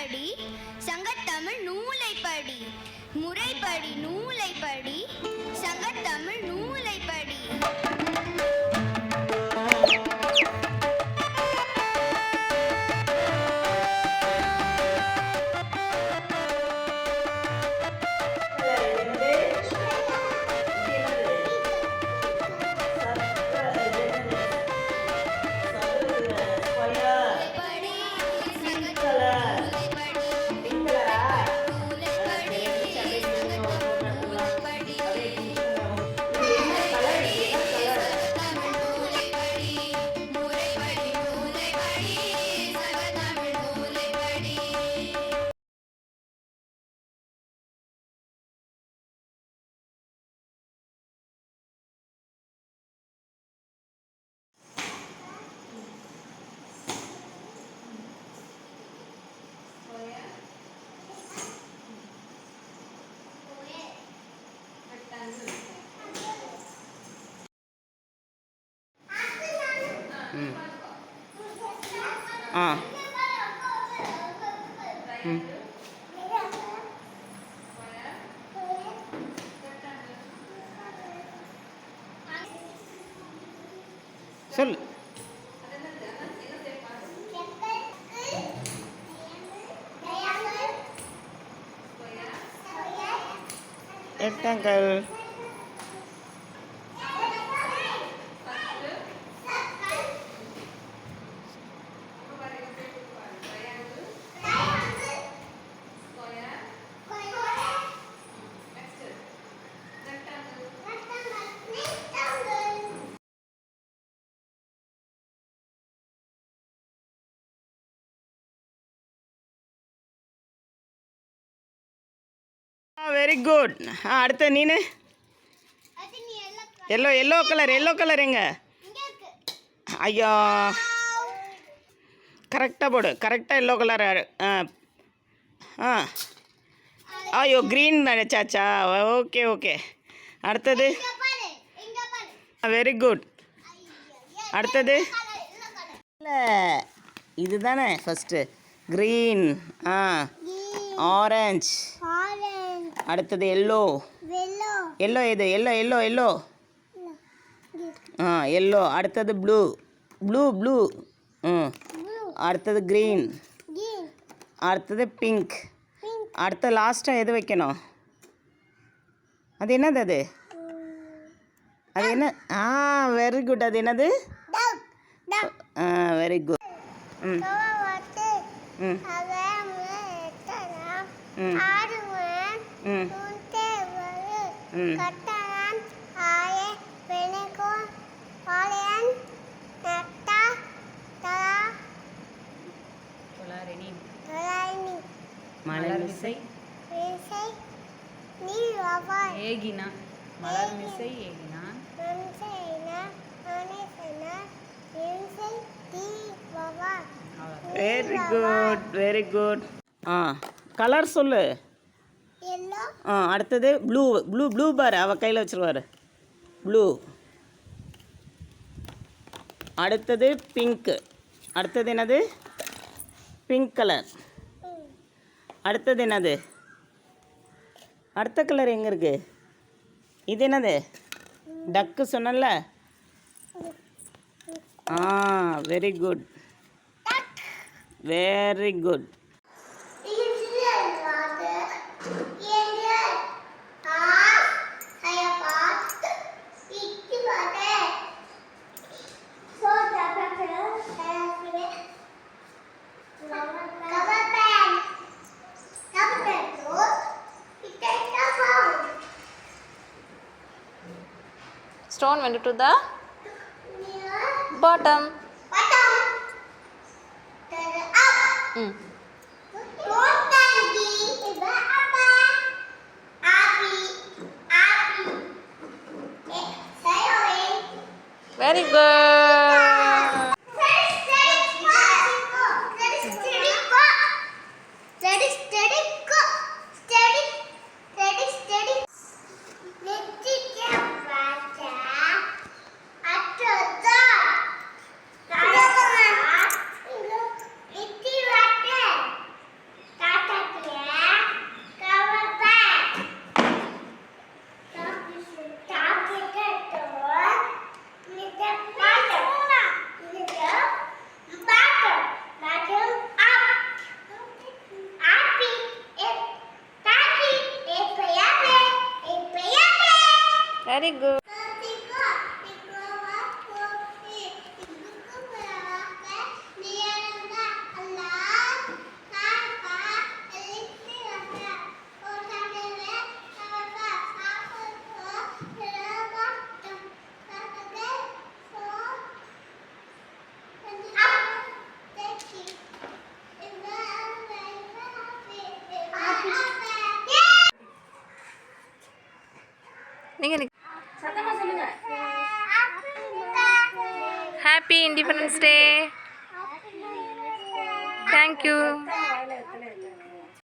படி சங்கத்தமிழ் நூலை படி முறைப்படி நூலை படி சங்கத்தமிழ் நூலை படி. சொல். ரெக்டாங்கிள். Very good. அடுத்த நீனு எல்லோ எல்லோ கலர் எங்க? ஐயோ, கரெக்டாக போடு. கரெக்டாக எல்லோ கலர். ஐயோ, க்ரீன் நினச்சாச்சா? Okay okay. அடுத்தது வெரி குட். அடுத்தது இல்லை, இது தானே ஃபஸ்ட்டு. க்ரீன். ஆரஞ்ச். அடுத்தது எல்லோ. எல்லோ எது? Yellow yellow yellow yellow. அடுத்தது ப்ளூ. ப்ளூ. அடுத்தது க்ரீன். அடுத்தது பிங்க். அடுத்த லாஸ்ட்டாக எது வைக்கணும்? அது என்னது? அது என்ன? Very good. அது என்னது? Very good. மலர்மிசை ஏகினா. மலர்மிசை ஏகினா. Very good, very good. Colour சொல்லு. அடுத்தது ப்ளூ பாரு, அவள் கையில் வச்சுருவாரு. ப்ளூ. அடுத்தது பிங்க்கு. அடுத்தது என்னது? Pink colour. அடுத்தது என்னது? அடுத்த கலர் எங்கே இருக்குது? இது என்னது? டக்கு சொன்னல. Very good, very good. Stone went to the bottom. Very good. Very good. நீங்கள் ஹாப்பி இண்டிபெண்டன்ஸ் டே. தேங்க்யூ.